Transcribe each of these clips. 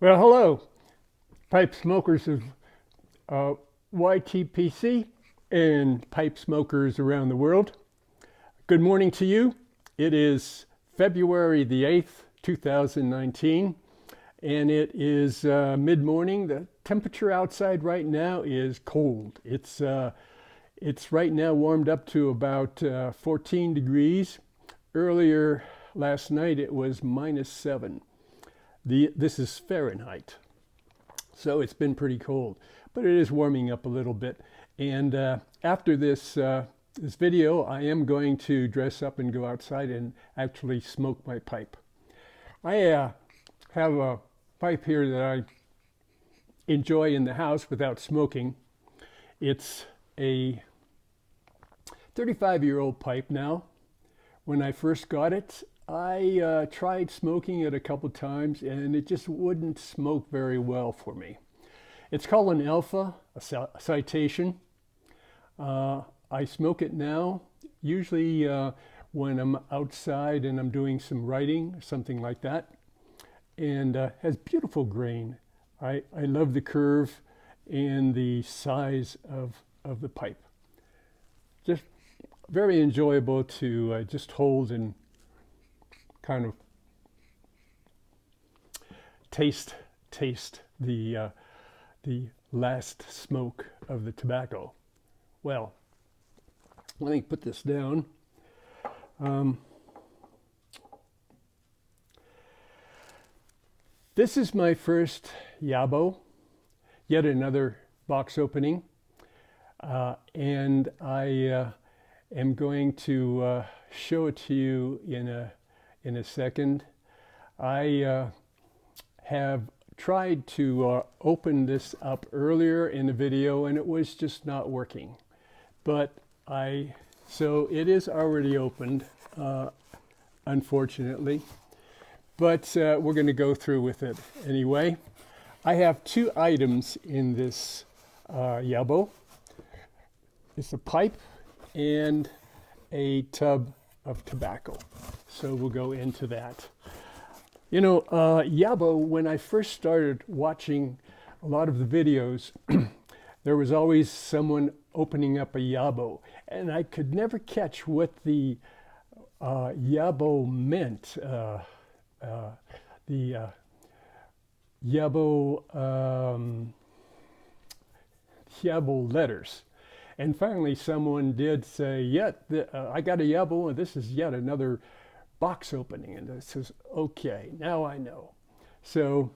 Well, hello, pipe smokers of YTPC and pipe smokers around the world. Good morning to you. It is February the 8th, 2019, and it is mid-morning. The temperature outside right now is cold. It's right now warmed up to about 14 degrees. Earlier last night it was -7. This is Fahrenheit, so it's been pretty cold, but it is warming up a little bit. And after this video, I am going to dress up and go outside and actually smoke my pipe. I have a pipe here that I enjoy in the house without smoking. It's a 35-year-old pipe now. When I first got it, I tried smoking it a couple times and it just wouldn't smoke very well for me. It's called an Alpha, a citation. I smoke it now, usually when I'm outside and I'm doing some writing, something like that, and has beautiful grain. I love the curve and the size of the pipe. Just very enjoyable to just hold and kind of taste the last smoke of the tobacco. Well, let me put this down. This is my first YABO, yet another box opening, and I am going to show it to you in a second. I have tried to open this up earlier in the video and it was just not working. So it is already opened, unfortunately. But we're going to go through with it anyway. I have two items in this YABO. It's a pipe and a tub of tobacco. So we'll go into that. You know, YABO, when I first started watching a lot of the videos, there was always someone opening up a YABO, and I could never catch what the YABO meant. The YABO letters. And finally, someone did say, I got a YABO, and this is yet another box opening. And it says, okay, now I know. So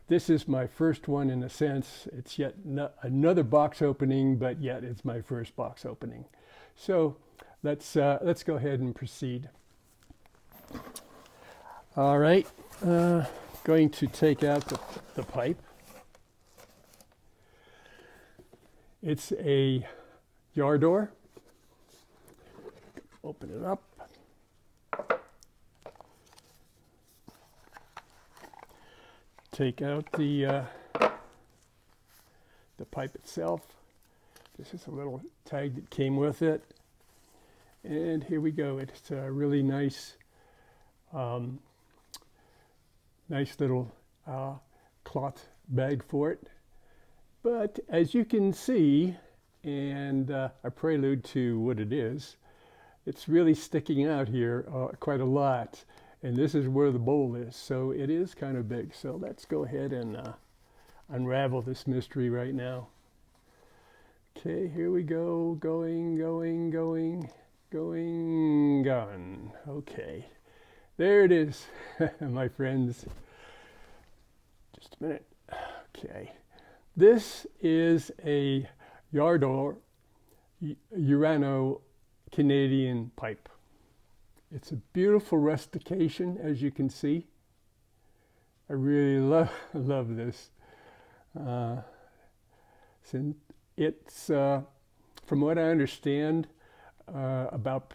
this is my first one in a sense. It's yet another box opening, but yet it's my first box opening. So let's go ahead and proceed. All right, going to take out the pipe. It's a Ardor. Open it up. Take out the pipe itself. This is a little tag that came with it. And here we go. It's a really nice, nice little cloth bag for it. But as you can see, and a prelude to what it is, it's really sticking out here quite a lot. And this is where the bowl is, so it is kind of big. So let's go ahead and unravel this mystery right now. Okay, here we go. Going. Okay, there it is, my friends. Just a minute. Okay. This is a Ardor Urano Canadian pipe. It's a beautiful rustication, as you can see. I really love this. It's from what I understand, about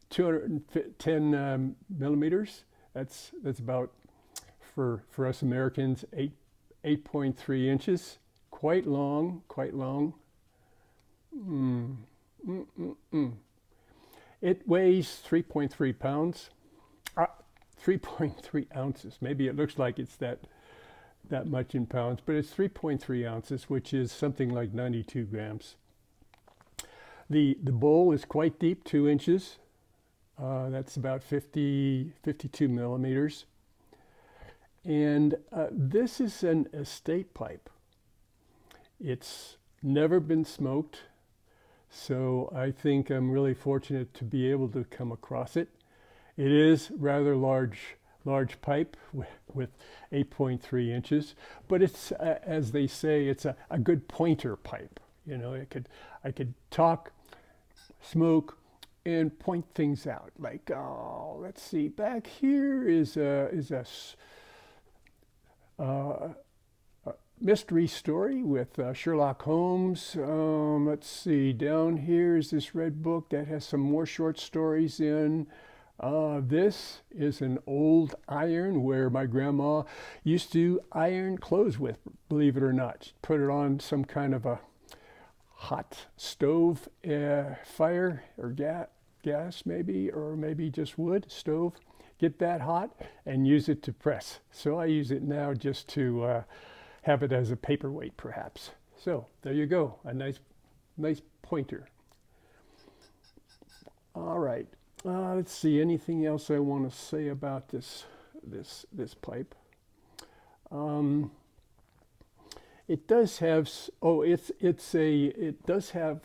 210 millimeters. That's about, for us Americans, 8.3 inches. Quite long. It weighs 3.3 pounds, 3.3 ounces. Maybe it looks like it's that that much in pounds, but it's 3.3 ounces, which is something like 92 grams. The bowl is quite deep, 2 inches. That's about 52 millimeters. And this is an estate pipe. It's never been smoked, so I think I'm really fortunate to be able to come across it. It is rather large pipe with 8.3 inches, but it's, as they say, it's a good pointer pipe. You know, I could talk, smoke, and point things out. Like, oh, let's see, back here is a mystery story with Sherlock Holmes. Let's see, down here is this red book that has some more short stories in. This is an old iron where my grandma used to iron clothes with, believe it or not. She'd put it on some kind of a hot stove, fire or gas maybe, or maybe just wood stove. Get that hot and use it to press. So I use it now just to have it as a paperweight, perhaps. So there you go, a nice pointer. All right, let's see. Anything else I want to say about this pipe? It does have. Oh, it does have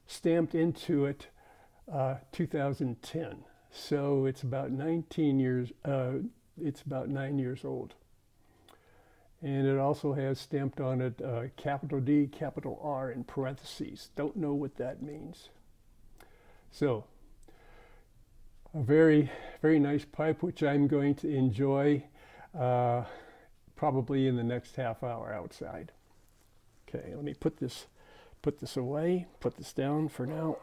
stamped into it 2010. So it's about 19 years. It's about 9 years old. And it also has stamped on it capital D, capital R in parentheses. Don't know what that means. So, a very, very nice pipe, which I'm going to enjoy probably in the next half hour outside. Okay, let me put this away, put this down for now.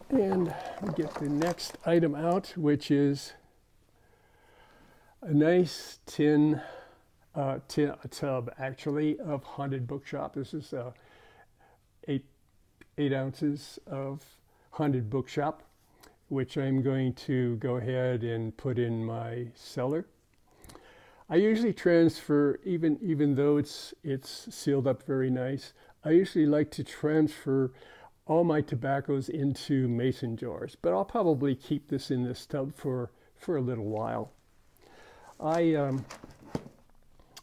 And we get the next item out, which is a nice tin tub, actually, of Haunted Bookshop. This is 8 ounces of Haunted Bookshop, which I'm going to go ahead and put in my cellar. I usually transfer, even though it's sealed up very nice, I usually like to transfer all my tobaccos into mason jars, but I'll probably keep this in this tub for a little while. I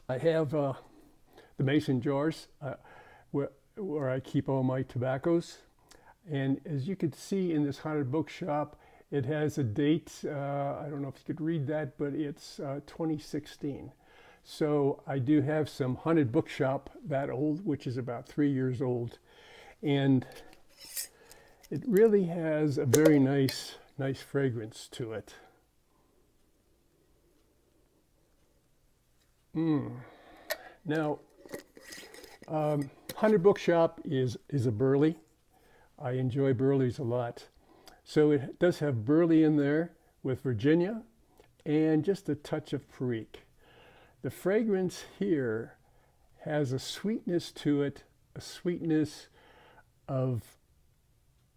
have the mason jars where I keep all my tobaccos, and as you can see in this Haunted Bookshop, it has a date. I don't know if you could read that, but it's 2016. So I do have some Haunted Bookshop that old, which is about 3 years old, and it really has a very nice fragrance to it. Now, Haunted Bookshop is a burley. I enjoy burleys a lot. So it does have burley in there with Virginia and just a touch of Perique. The fragrance here has a sweetness to it, a sweetness of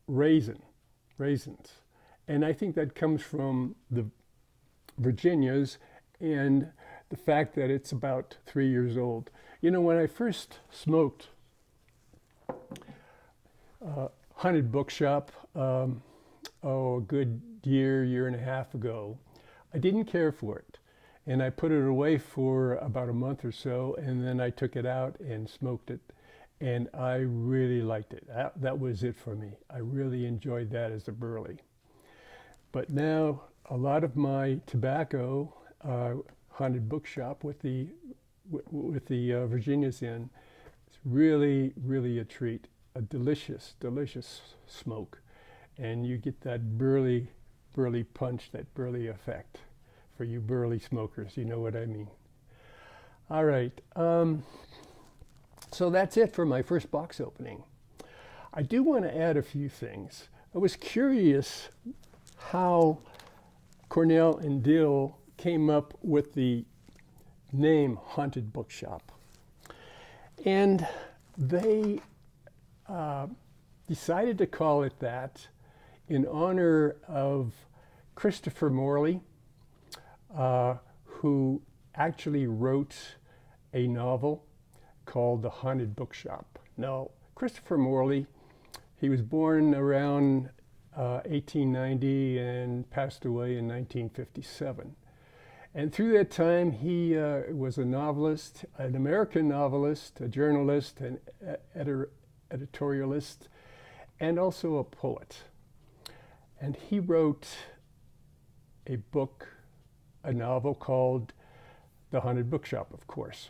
raisins. And I think that comes from the Virginias and the fact that it's about 3 years old. You know, when I first smoked Haunted Bookshop, a good year and a half ago, I didn't care for it. And I put it away for about a month or so, and then I took it out and smoked it. And I really liked it. That was it for me. I really enjoyed that as a burley. But now a lot of my tobacco, Haunted Bookshop with the Virginias in, it's really a treat. A delicious smoke. And you get that burley punch, that burley effect. For you burley smokers, you know what I mean. All right, so that's it for my first box opening. I do want to add a few things. I was curious how Cornell and Dill came up with the name Haunted Bookshop. And they decided to call it that in honor of Christopher Morley, who actually wrote a novel called The Haunted Bookshop. Now, Christopher Morley, he was born around 1890 and passed away in 1957. And through that time, he was a novelist, an American novelist, a journalist, an editorialist, and also a poet. And he wrote a book, a novel called The Haunted Bookshop, of course.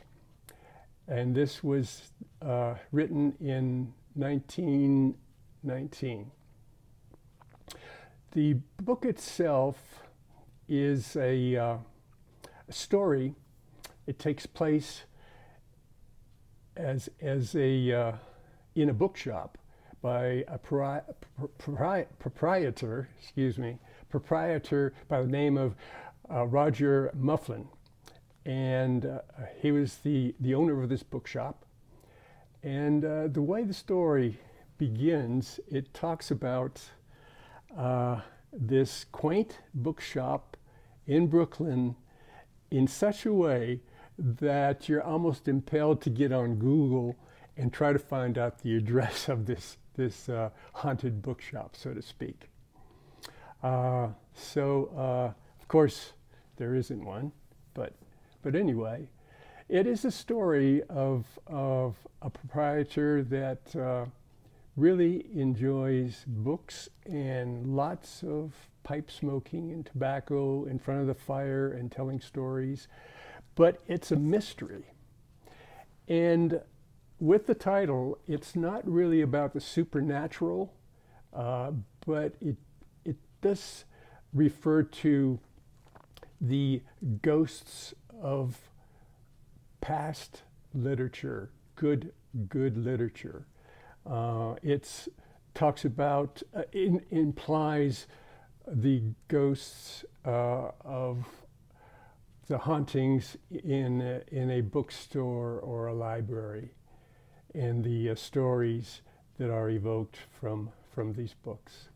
And this was written in 1919. The book itself is a story. It takes place as a in a bookshop by a proprietor by the name of Roger Mufflin, and he was the owner of this bookshop. And the way the story begins, it talks about this quaint bookshop in Brooklyn in such a way that you're almost impelled to get on Google and try to find out the address of this haunted bookshop, so to speak. Of course, there isn't one, but anyway, it is a story of a proprietor that really enjoys books and lots of pipe smoking and tobacco in front of the fire and telling stories, but it's a mystery. And with the title, it's not really about the supernatural, but it does refer to the ghosts of past literature, good literature. It talks about, implies the ghosts of the hauntings in a bookstore or a library, and the stories that are evoked from these books.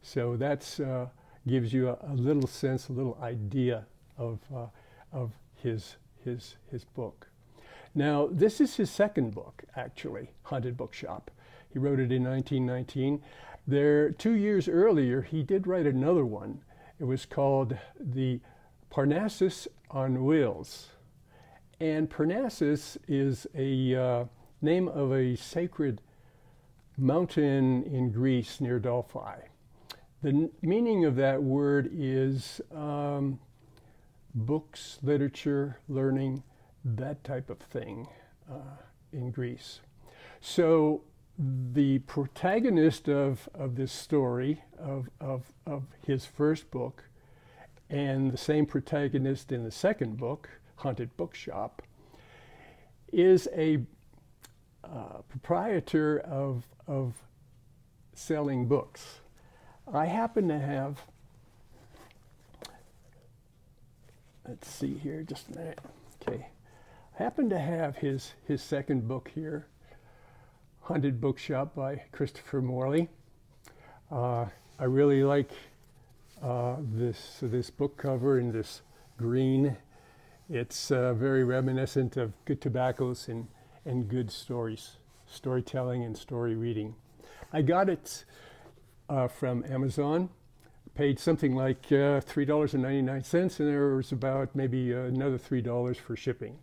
So that's gives you a little sense, a little idea of his book. Now, this is his second book, actually, Haunted Bookshop. He wrote it in 1919. 2 years earlier, he did write another one. It was called The Parnassus on Wheels. And Parnassus is a name of a sacred mountain in Greece near Delphi. The meaning of that word is books, literature, learning, that type of thing in Greece. So the protagonist of this story, of his first book, and the same protagonist in the second book, Haunted Bookshop, is a proprietor of selling books. I happen to have, let's see here, just a minute. Okay, I happen to have his second book here, Haunted Bookshop by Christopher Morley. I really like this book cover in this green. It's very reminiscent of good tobaccos and good storytelling and story reading. I got it from Amazon, paid something like $3.99, and there was about maybe another $3 for shipping.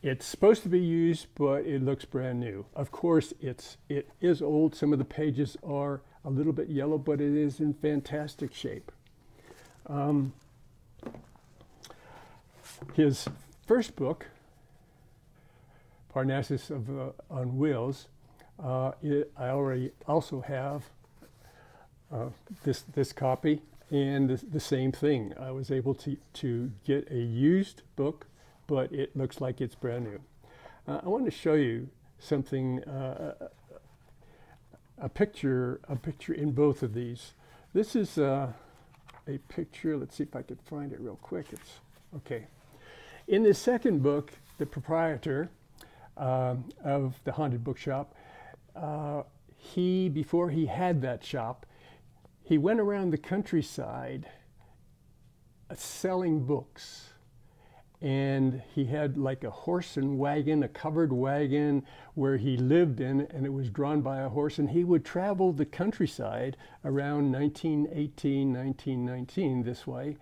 It's supposed to be used, but it looks brand new. Of course, it is old. Some of the pages are a little bit yellow, but it is in fantastic shape. His first book, Parnassus on Wheels, I already also have this copy, and the same thing. I was able to get a used book, but it looks like it's brand new. I want to show you something, a picture in both of these. This is a picture. Let's see if I could find it real quick. It's okay. In the second book, the proprietor of the Haunted Bookshop, before he had that shop, he went around the countryside selling books. And he had like a horse and wagon, a covered wagon where he lived in, and it was drawn by a horse. And he would travel the countryside around 1918, 1919 this way.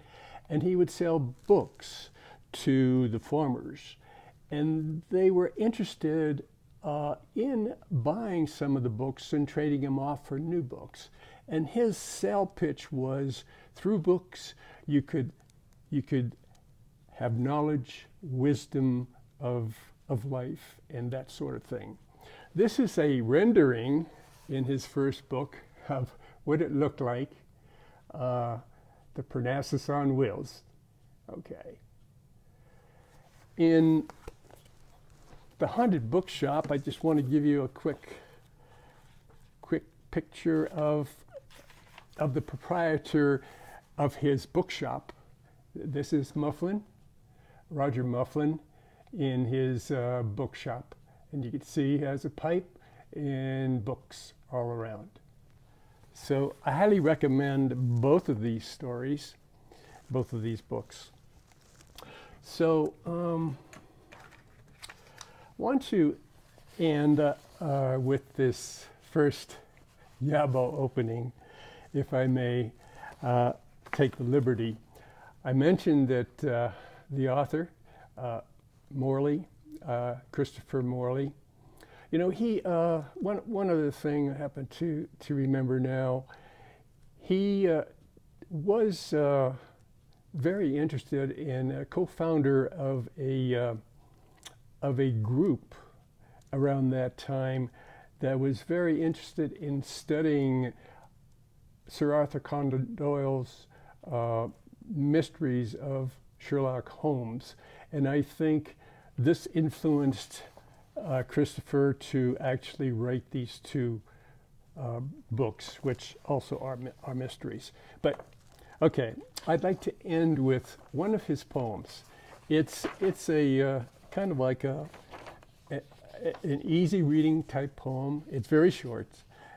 And he would sell books to the farmers. And they were interested in buying some of the books and trading them off for new books. And his sale pitch was, through books, you could have knowledge, wisdom of life, and that sort of thing. This is a rendering in his first book of what it looked like, the Parnassus on wheels. Okay. In the Haunted Bookshop, I just want to give you a quick picture of the proprietor of his bookshop. This is Mufflin, Roger Mufflin, in his bookshop. And you can see he has a pipe and books all around. So I highly recommend both of these stories, both of these books. So want to end with this first YABO opening, if I may take the liberty. I mentioned that the author, Morley, Christopher Morley, you know, he, one other thing I happen to remember now, he was very interested in a co-founder of a group around that time that was very interested in studying Sir Arthur Conan Doyle's mysteries of Sherlock Holmes. And I think this influenced Christopher to actually write these two books, which also are mysteries. But okay, I'd like to end with one of his poems. It's a kind of like an easy reading type poem. It's very short,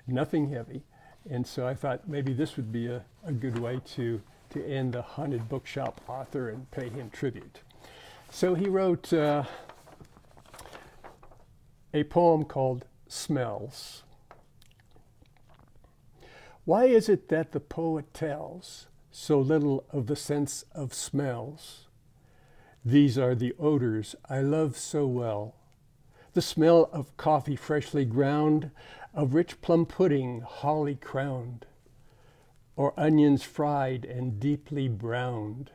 nothing heavy. And so I thought maybe this would be a good way to end the Haunted Bookshop author and pay him tribute. So he wrote a poem called Smells. Why is it that the poet tells so little of the sense of smells? These are the odors I love so well. The smell of coffee freshly ground, of rich plum pudding holly crowned, or onions fried and deeply browned.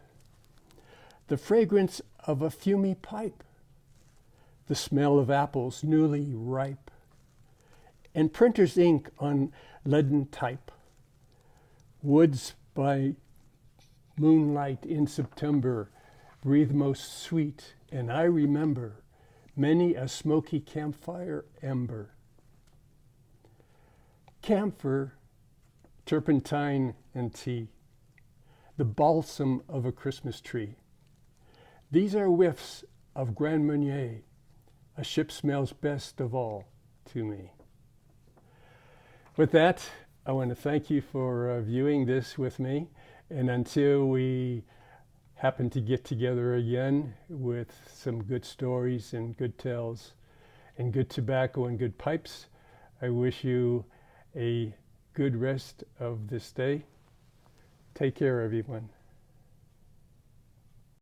The fragrance of a fumy pipe, the smell of apples newly ripe, and printer's ink on leaden type. Woods by moonlight in September breathe most sweet, and I remember many a smoky campfire ember. Camphor, turpentine, and tea, the balsam of a Christmas tree. These are whiffs of Grand Marnier. A ship smells best of all to me. With that, I want to thank you for viewing this with me. And until we happen to get together again with some good stories and good tales and good tobacco and good pipes, I wish you a good rest of this day. Take care, everyone.